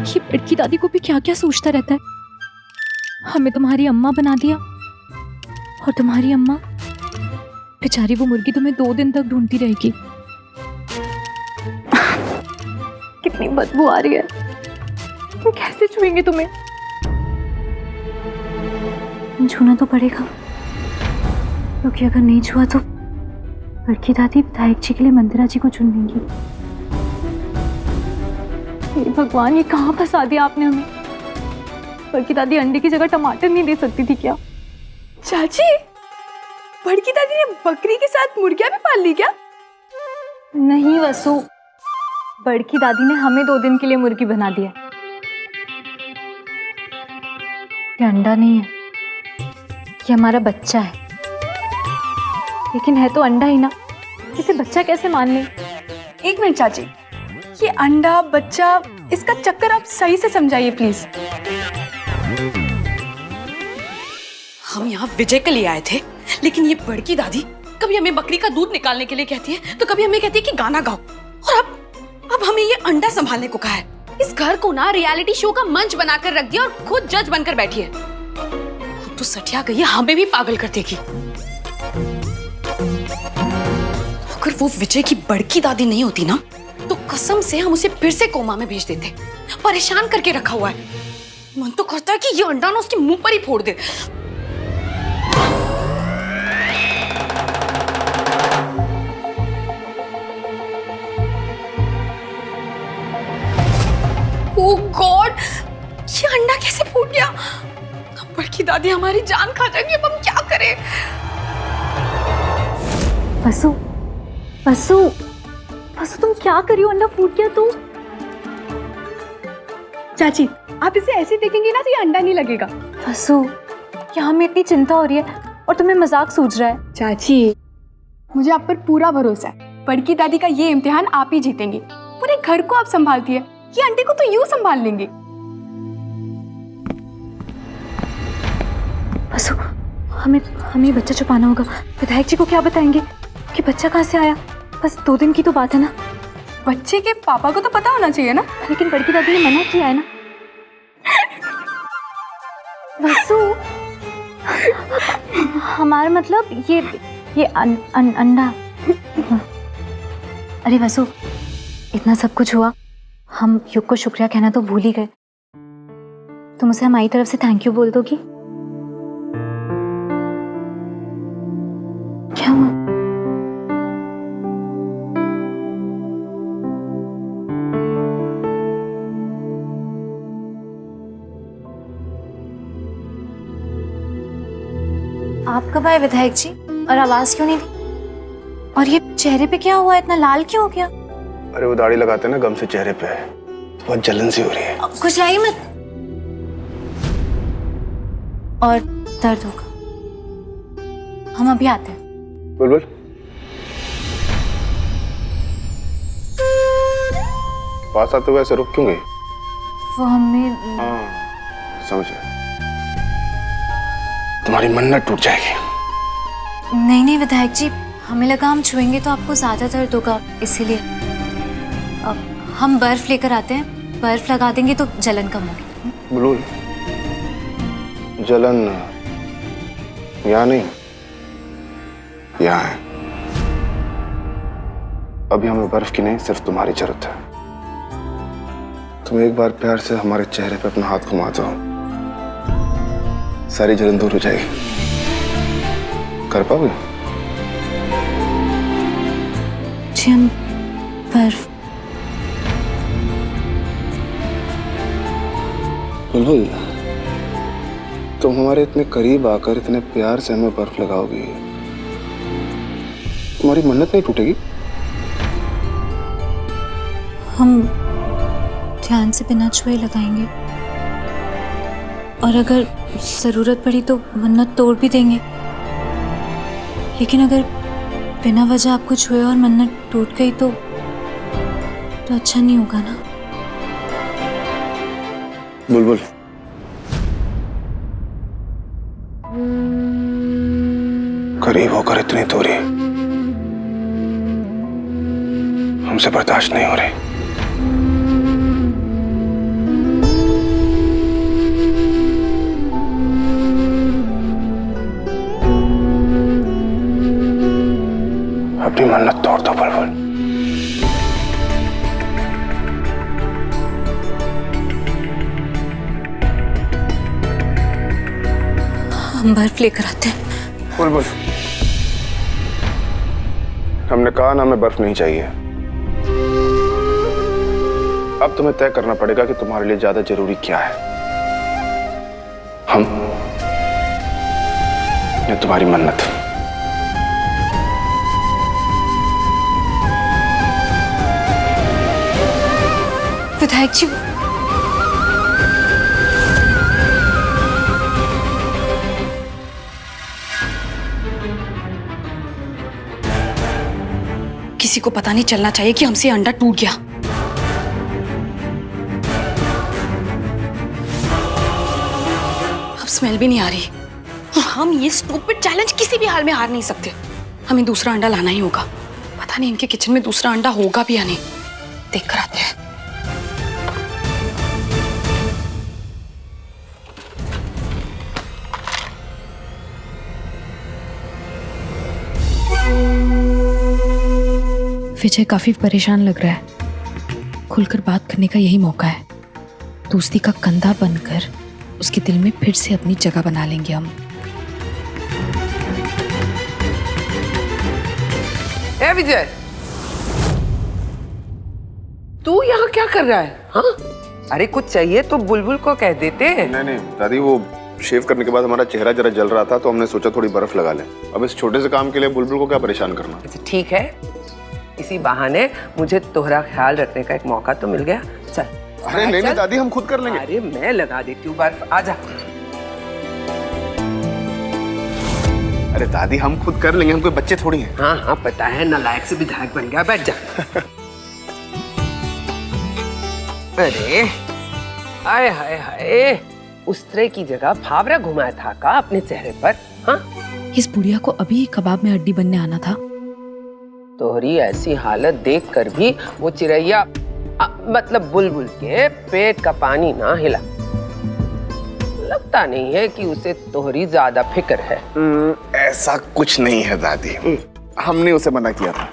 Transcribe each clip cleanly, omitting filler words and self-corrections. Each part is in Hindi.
ये बड़की दादी को भी क्या क्या सोचता रहता है। हमें तुम्हारी अम्मा बना दिया और तुम्हारी अम्मा बेचारी वो मुर्गी तुम्हें 2 दिन तक ढूंढती रहेगी। कितनी बदबू आ रही है, हम कैसे छुएंगे तुम्हें? छूना तो पड़ेगा, क्योंकि अगर नहीं छुआ तो बड़की दादी विधायक जी के लिए मंदिरा जी को चुन लेंगी। हे भगवान, ये कहाँ फंसा दिया आपने हमें। बड़की दादी अंडे की जगह टमाटर नहीं दे सकती थी क्या? चाची, बड़की दादी ने बकरी के साथ मुर्गियां भी पाल ली क्या? नहीं वसु, बड़की दादी ने हमें 2 दिन के लिए मुर्गी बना दिया। ये अंडा नहीं है, ये हमारा बच्चा है। लेकिन है तो अंडा ही ना, इसे बच्चा कैसे मान ले? एक मिनट चाची, ये अंडा बच्चा इसका चक्कर आप सही से समझाइए प्लीज। हम यहाँ विजय के लिए आए थे, लेकिन ये बड़की दादी कभी हमें बकरी का दूध निकालने के लिए कहती है तो कभी हमें कहती है कि गाना गाओ, और अब हमें ये अंडा संभालने को कहा है। इस घर को ना रियलिटी शो का मंच बनाकर रख दिया और खुद जज बनकर बैठी है। खुद तो सटिया गई है, हमें भी पागल कर देगी। अगर वो विजय की बड़की दादी नहीं होती ना तो कसम से हम उसे फिर से कोमा में भेज देते। परेशान करके रखा हुआ है, मन तो करता है कि ये अंडा ना उसके मुंह पर ही फोड़ दे। ओह गॉड, ये अंडा कैसे फूट गया? अब बड़की दादी हमारी जान खा जाएगी, अब हम क्या करें? वसु, वसु, वसु, तुम क्या करी हो? अंडा फूट गया तो? चाची, आप इसे ऐसे देखेंगे ना तो ये अंडा नहीं लगेगा। वसु, यहाँ में इतनी चिंता हो रही है और तुम्हें मजाक सूझ रहा है। चाची, मुझे आप पर पूरा भरोसा है। बड़की दादी का ये इम्तिहान आप ही जीतेंगी। पूरे घर को आप संभालती है, ये अंडे को तो यूं संभाल लेंगे। वसु, हमें बच्चा छुपाना होगा। विधायक जी को क्या बताएंगे कि बच्चा कहाँ से आया? बस 2 दिन की तो बात है ना। बच्चे के पापा को तो पता होना चाहिए ना। लेकिन बड़की दादी ने मना किया है ना। वसु, हमारा मतलब ये अंडा। अरे वसु, इतना सब कुछ हुआ, हम युग को शुक्रिया कहना तो भूल ही गए। तुम उसे हमारी तरफ से थैंक यू बोल दोगी? क्या हुआ? आप कब आए विधायक जी, और आवाज क्यों नहीं दी? और ये चेहरे पे क्या हुआ? इतना लाल क्यों हो गया? अरे वो दाढ़ी लगाते हैं ना, गम से चेहरे पे है, बहुत जलन सी हो रही है। कुछ लाइए मत। और दर्द होगा, हम अभी आते हैं। बुलबुल, पास आते हुए ऐसे रुक क्यों गई? वो हमें हाँ, समझ गया, तुम्हारी मन्नत टूट जाएगी। नहीं विधायक जी, हमें लगा हम छुएंगे तो आपको ज्यादा दर्द होगा, इसीलिए। अब हम बर्फ लेकर आते हैं, बर्फ लगा देंगे तो जलन कम होगी। बुलबुल, जलन यहाँ नहीं, यहाँ है। अभी हमें बर्फ की नहीं, सिर्फ तुम्हारी जरूरत है। तुम एक बार प्यार से हमारे चेहरे पे अपना हाथ घुमा दो, सारी जलन दूर हो जाएगी। कर पाओगे? जी, हम बर्फ। बुलबुल, तुम हमारे इतने करीब आकर इतने प्यार से हमें बर्फ लगाओगी, तुम्हारी मन्नत नहीं टूटेगी? हम ध्यान से बिना छुए लगाएंगे, और अगर जरूरत पड़ी तो मन्नत तोड़ भी देंगे। लेकिन अगर बिना वजह आपको छुए और मन्नत टूट गई तो अच्छा नहीं होगा ना। बुलबुल, करीब होकर इतनी दूरी हमसे बर्दाश्त नहीं हो रही। अपनी मन्नत तोड़ दो बुलबुल। हम बर्फ लेकर आते हैं। बुलबुल, हमने कहा ना हमें बर्फ नहीं चाहिए। अब तुम्हें तय करना पड़ेगा कि तुम्हारे लिए ज्यादा जरूरी क्या है, हम या तुम्हारी मन्नत। विधायक जी, किसी को पता नहीं चलना चाहिए कि हमसे अंडा टूट गया। अब स्मेल भी नहीं आ रही और हम ये स्टूपिड चैलेंज किसी भी हाल में हार नहीं सकते। हमें दूसरा अंडा लाना ही होगा। पता नहीं इनके किचन में दूसरा अंडा होगा भी या नहीं, देख कर आते हैं। विजय काफी परेशान लग रहा है। खुलकर बात करने का यही मौका है। दोस्ती का कंधा बनकर उसके दिल में फिर से अपनी जगह बना लेंगे हम। ए विजय, तू यहाँ क्या कर रहा है? हाँ? अरे कुछ चाहिए तो बुलबुल को कह देते हैं। नहीं दादी, वो शेव करने के बाद हमारा चेहरा जरा जल रहा था तो हमने सोचा थोड़ी बर्फ लगा लें। अब इस छोटे से काम के लिए बुलबुल को क्या परेशान करना। ठीक है, इसी बहाने मुझे तोहरा ख्याल रखने का एक मौका तो मिल गया। चल। अरे नहीं दादी, हम खुद कर लेंगे। अरे मैं लगा देती हूँ बर्फ, आजा। अरे दादी, हम खुद कर लेंगे, हम कोई बच्चे थोड़ी हैं। हाँ हाँ पता है, नालायक से विधायक बन गया, बैठ जा। अरे हाय हाय हाय, उस तरह की जगह फावड़ा घुमाया था का अपने चेहरे पर? हाँ, इस बुढ़िया को अभी कबाब में हड्डी बनने आना था। तोहरी ऐसी हालत देखकर भी वो चिड़ैया मतलब बुलबुल के पेट का पानी ना हिला। लगता नहीं है कि उसे तोहरी ज्यादा फिक्र है। ऐसा कुछ नहीं है दादी, हमने उसे मना किया था।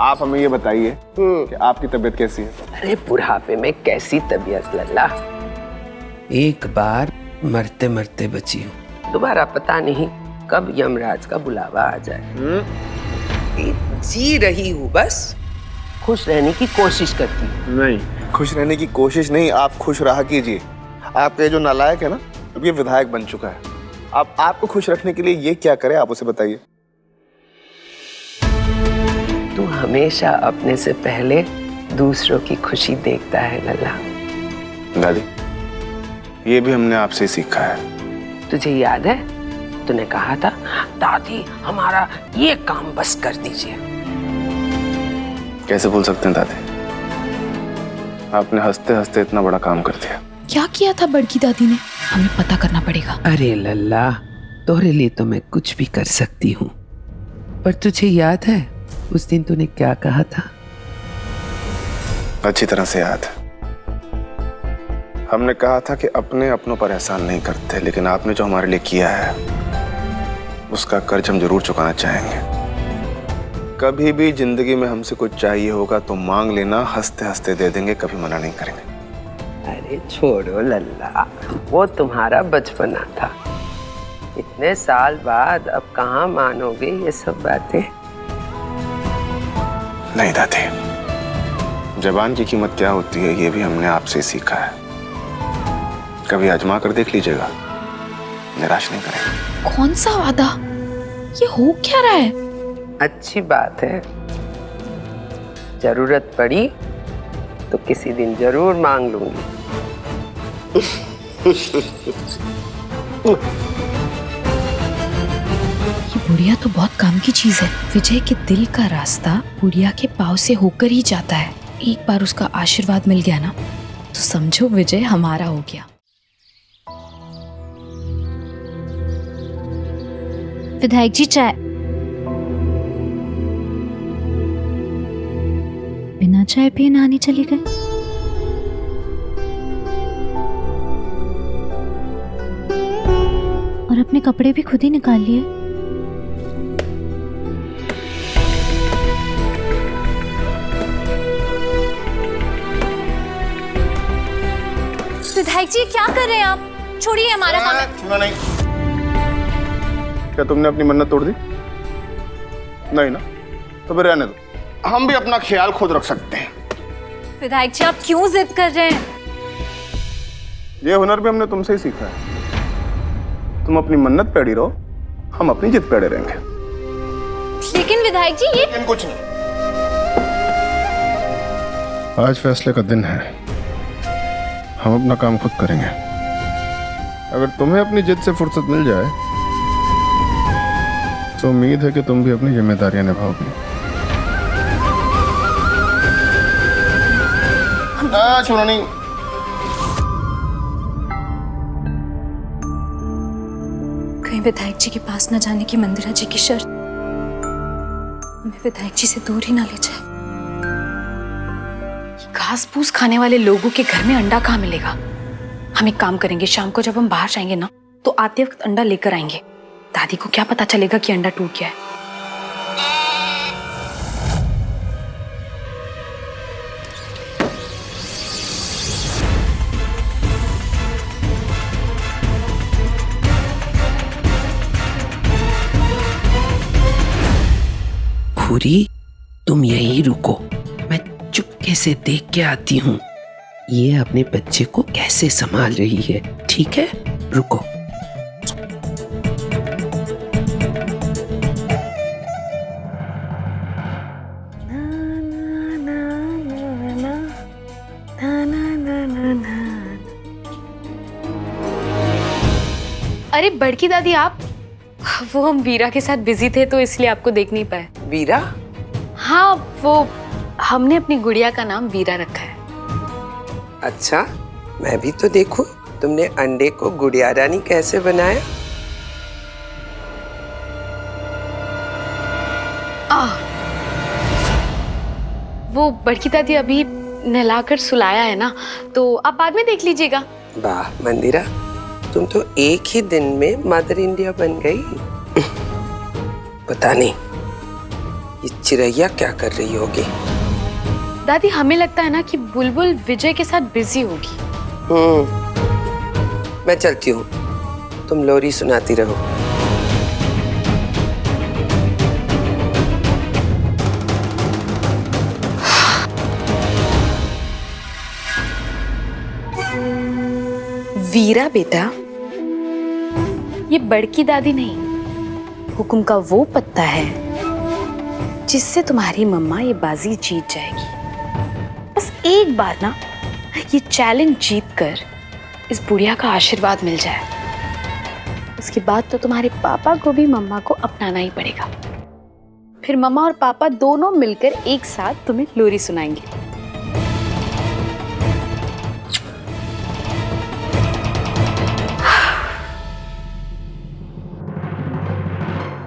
आप हमें ये बताइए कि आपकी तबीयत कैसी है? अरे बुढ़ापे में कैसी तबीयत लल्ला, एक बार मरते मरते बची हूँ, दोबारा पता नहीं कब यमराज का बुलावा आ जाए। जी रही हूँ, बस खुश रहने की कोशिश करती हूँ। नहीं, खुश रहने की कोशिश नहीं, आप खुश रहा कीजिए। आपके जो नालायक है ना, अब ये विधायक बन चुका है। अब आपको खुश रखने के लिए ये क्या करे, आप उसे बताइए। तू हमेशा अपने से पहले दूसरों की खुशी देखता है लल्ला। दादी, ये भी हमने आपसे सीखा है। तुझे याद है, तूने कहा था दादी हमारा ये काम बस कर दीजिए। कैसे भूल सकते हैं दादी, आपने हंसते हंसते इतना बड़ा काम कर दिया। क्या किया था बड़की दादी ने, हमें पता करना पड़ेगा। अरे लल्ला, तोहरे लिए तो मैं कुछ भी कर सकती हूँ, पर तुझे याद है उस दिन तूने क्या कहा था? अच्छी तरह से याद है। हमने कहा था कि अपने अपनों पर एहसान नहीं करते, लेकिन आपने जो हमारे लिए किया है उसका कर्ज हम जरूर चुकाना चाहेंगे। कभी भी जिंदगी में हमसे कुछ चाहिए होगा तो मांग लेना, हंसते हंसते दे देंगे, कभी मना नहीं करेंगे। अरे छोड़ो लल्ला, वो तुम्हारा बचपना था। इतने साल बाद अब कहाँ मानोगे ये सब बातें? नहीं दादी, जबान की कीमत क्या होती है ये भी हमने आपसे सीखा है। कभी आजमा कर देख लीजिएगा, निराश नहीं करेंगे। कौन सा वादा, ये हो क्या रहा है? अच्छी बात है, जरूरत पड़ी तो किसी दिन जरूर मांग लूंगी। ये बुढ़िया तो बहुत काम की चीज है। विजय के दिल का रास्ता बुढ़िया के पाँव से होकर ही जाता है। एक बार उसका आशीर्वाद मिल गया ना, तो समझो विजय हमारा हो गया। विधायक जी, चाय। बिना चाय पिए नहाने चली गई। और अपने कपड़े भी खुद ही निकाल लिए। विधायक जी क्या कर रहे हैं आप? छोड़िए, हमारा काम है। सुना नहीं। क्या तुमने अपनी मन्नत तोड़ दी? नहीं ना, तो फिर रहने दो, हम भी अपना ख्याल खुद रख सकते हैं। विधायक जी आप क्यों जिद कर रहे हैं? ये हुनर भी हमने तुमसे ही सीखा है। तुम अपनी मन्नत पे अड़ी रहो, हम अपनी जिद पे अड़े रहेंगे। लेकिन विधायक जी ये लेकिन कुछ नहीं। आज फैसले का दिन है, हम अपना काम खुद करेंगे। अगर तुम्हें अपनी जिद से फुर्सत मिल जाए तो उम्मीद है कि तुम भी अपनी जिम्मेदारियां निभाओगी। छोड़ो नहीं। कहीं विधायक जी के पास न जाने की मंदिरा जी की शर्त हमें विधायक जी से दूर ही ना ले जाए। घास फूस खाने वाले लोगों के घर में अंडा कहाँ मिलेगा? हम एक काम करेंगे, शाम को जब हम बाहर जाएंगे ना तो आते वक्त अंडा लेकर आएंगे। दादी को क्या पता चलेगा कि अंडा टूट गया है। भूरी, तुम यहीं रुको, मैं चुपके से देख के आती हूँ ये अपने बच्चे को कैसे संभाल रही है। ठीक है, रुको। अरे बड़की दादी आप, वो हम वीरा के साथ बिजी थे तो इसलिए आपको देख नहीं पाए। वीरा? हाँ, वो हमने अपनी गुड़िया का नाम वीरा रखा है। अच्छा, मैं भी तो देखूं तुमने अंडे को गुड़िया रानी कैसे बनाया। वो बड़की दादी अभी नहलाकर सुलाया है ना, तो आप बाद में देख लीजिएगा। वाह मंदिरा, तुम तो एक ही दिन में मदर इंडिया बन गई। पता नहीं ये चिड़ैया क्या कर रही होगी। दादी हमें लगता है ना कि बुलबुल विजय के साथ बिजी होगी। मैं चलती हूँ, तुम लोरी सुनाती रहो। वीरा बेटा, ये बड़की दादी नहीं, हुक्म का वो पत्ता है जिससे तुम्हारी मम्मा ये बाजी जीत जाएगी। बस एक बार ना ये चैलेंज जीत कर इस बुढ़िया का आशीर्वाद मिल जाए, उसके बाद तो तुम्हारे पापा को भी मम्मा को अपनाना ही पड़ेगा। फिर मम्मा और पापा दोनों मिलकर एक साथ तुम्हें लोरी सुनाएंगे।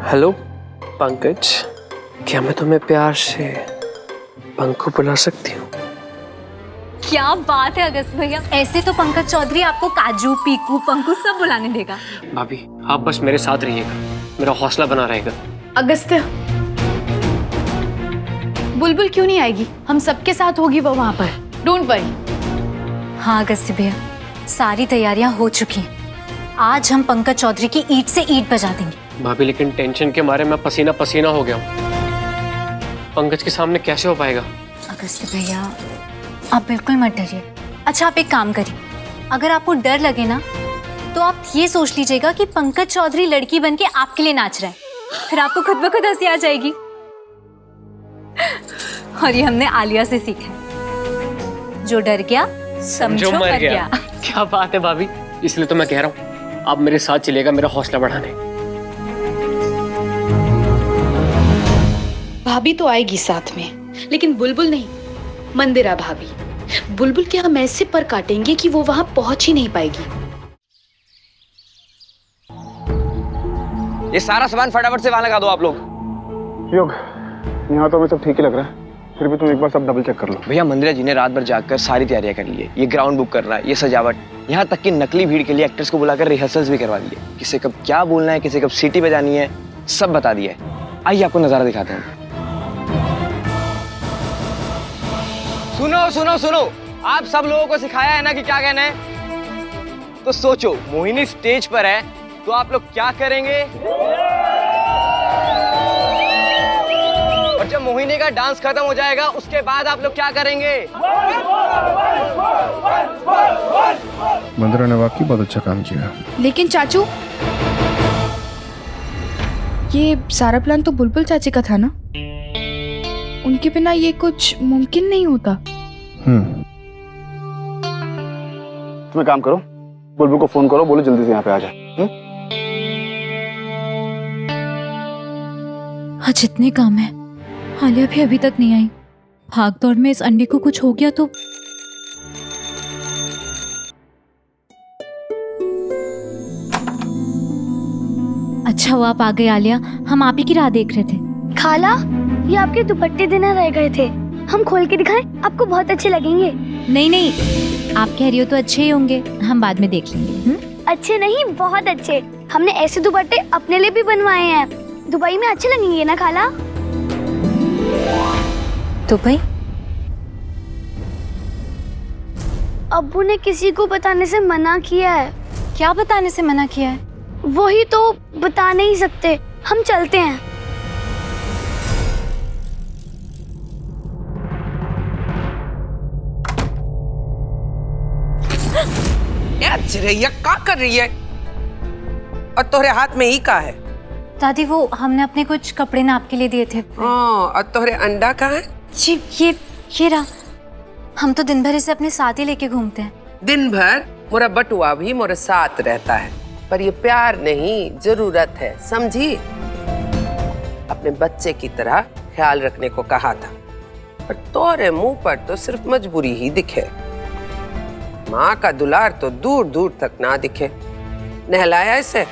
हेलो पंकज, क्या मैं तुम्हें प्यार से पंकु बुला सकती हूँ? क्या बात है अगस्त भैया, ऐसे तो पंकज चौधरी आपको काजू, पीकू, पंकु सब बुलाने देगा। भाभी आप बस मेरे साथ रहिएगा, मेरा हौसला बना रहेगा। अगस्त्य, बुलबुल क्यों नहीं आएगी? हम सबके साथ होगी वो वहां पर, डोंट वरी। हाँ अगस्त भैया, सारी तैयारियां हो चुकी हैं। आज हम पंकज चौधरी की ईंट से ईंट बजा देंगे। भाभी लेकिन टेंशन के मारे मैं पसीना पसीना हो गया हूँ। पंकज के सामने कैसे हो पाएगा? अगस्त भैया आप बिल्कुल मत डरिए। अच्छा आप एक काम करिए, अगर आपको डर लगे ना तो आप ये सोच लीजिएगा कि पंकज चौधरी लड़की बनके आपके लिए नाच रहा है, फिर आपको खुद ब खुद हंसी आ जाएगी। और ये हमने आलिया से सीखा है, जो डर गया समझो मर गया। क्या बात है भाभी, इसलिए तो मैं कह रहा हूँ आप मेरे साथ चलेगा मेरा हौसला बढ़ाने। भाभी तो आएगी साथ में, लेकिन बुलबुल नहीं, मंदिरा भाभी। बुलबुल के हम ऐसे पर काटेंगे कि वो वहां पहुंच ही नहीं पाएगी। ये सारा सामान फटाफट से वहां लगा दो आप लोग। योग, यहाँ तो हमें सब ठीक ही लग रहा है। फिर भी तुम एक बार सब डबल चेक कर लो। भैया मंदिरा जी ने रात भर जागकर सारी तैयारियां कर ली है। ये ग्राउंड बुक करना है, ये सजावट, यहाँ तक कि नकली भीड़ के लिए एक्टर्स को बुलाकर रिहर्सल्स भी करवा दिए। किसे कब क्या बोलना है, किसे कब सीटी बजानी है, सब बता दिया है। आइए आपको नजारा दिखाते हैं। सुनो सुनो सुनो, आप सब लोगों को सिखाया है ना कि क्या कहना है, तो सोचो मोहिनी स्टेज पर है तो आप लोग क्या करेंगे, और जब मोहिनी का डांस खत्म हो जाएगा उसके बाद आप लोग क्या करेंगे। मंदिरा ने वाकई बहुत अच्छा काम किया। लेकिन चाचू, ये सारा प्लान तो बुलबुल चाची का था ना? उनके बिना ये कुछ मुमकिन नहीं होता। तुम एक काम करो, बुलबुल को फोन करो, बोलो जल्दी से यहाँ पे आ जाए। आज इतने काम है, आलिया भी अभी तक नहीं आई। भाग दौड़ में इस अंडे को कुछ हो गया तो। अच्छा हुआ आप आ गए आलिया, हम आप ही की राह देख रहे थे। खाला, ये आपके दुपट्टे देना रह गए थे, हम खोल के दिखाएं? आपको बहुत अच्छे लगेंगे। नहीं नहीं, आप कह रही हो तो अच्छे ही होंगे, हम बाद में देख लेंगे। अच्छे नहीं, बहुत अच्छे। हमने ऐसे दुपट्टे अपने लिए भी बनवाए हैं। दुबई में अच्छे लगेंगे ना खाला? दुबई? अब्बू ने किसी को बताने से मना किया है। क्या बताने से मना किया है? वही तो बता नहीं सकते। हम चलते हैं। यार चिरैया क्या कर रही है? और तोहरे हाथ में ही का है? दादी वो हमने अपने कुछ कपड़े नाप के लिए दिए थे। और तोहरे अंडा का है? जी ये रहा। हम तो दिन भर इसे अपने साथ ही लेके घूमते हैं। दिन भर मोरा बटुआ भी मोरे साथ रहता है, पर ये प्यार नहीं, जरूरत है, समझी? अपने बच्चे की तरह ख्याल रखने को कहा था, पर तोरे मुंह पर तो सिर्फ मजबूरी ही दिखे। माँ का दुलार तो दूर दूर तक ना दिखे। नहलाया इसे?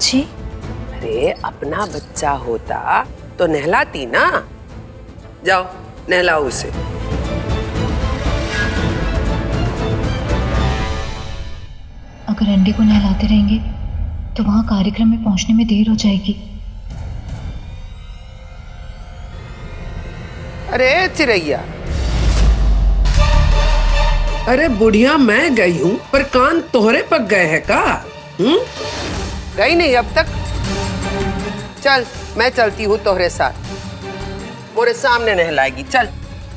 जी? अरे अपना बच्चा होता तो नहलाती ना। जाओ नहलाओ उसे। अगर अंडे को नहलाते रहेंगे तो वहां कार्यक्रम में पहुंचने में देर हो जाएगी। अरे चिरैया, अरे बुढ़िया मैं गई हूँ, पर कान तोहरे पक गए हैं का? गई नहीं अब तक? चल मैं चलती हूँ तोहरे साथ, मोरे सामने नहलाएगी। चल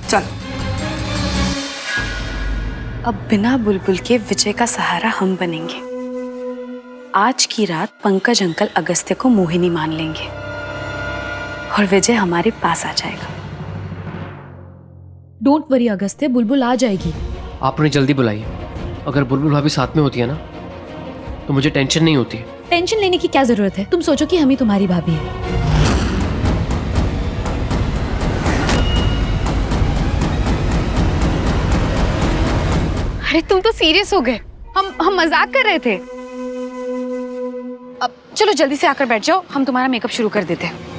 चल। अब बिना बुलबुल के विजय का सहारा हम बनेंगे। आज की रात पंकज अंकल अगस्त्य को मोहिनी मान लेंगे और विजय हमारे पास आ जाएगा। डोंट वरी अगस्त्य, बुलबुल आ जाएगी। आप उन्हें जल्दी बुलाइए। अगर बुलबुल भाभी साथ में होती है ना तो मुझे टेंशन नहीं होती। टेंशन लेने की क्या जरूरत है? तुम सोचो कि हम ही तुम्हारी भाभी है। अरे तुम तो सीरियस हो गए। हम मजाक कर रहे थे। अब चलो जल्दी से आकर बैठ जाओ, हम तुम्हारा मेकअप शुरू कर देते हैं।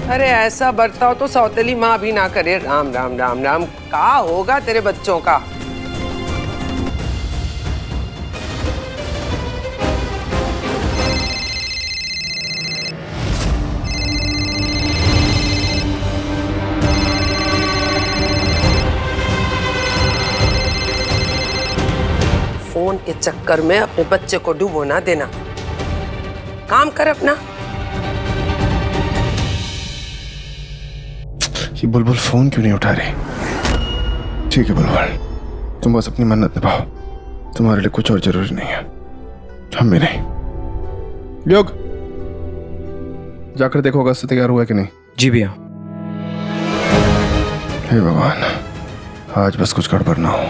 अरे ऐसा बर्ताव तो सौतेली माँ भी ना करे। राम राम राम राम, का होगा तेरे बच्चों का? फोन के चक्कर में अपने बच्चे को डूबो ना देना। काम कर अपना। ये बुलबुल फोन क्यों नहीं उठा रही? ठीक है बुलबुल, तुम बस अपनी मन्नत निभाओ, तुम्हारे लिए कुछ और जरूरी नहीं है, हम भी नहीं। योग, जाकर देखो अगस्त तैयार हुआ कि नहीं। जी भैया। हे भगवान, आज बस कुछ गड़बड़ ना हो।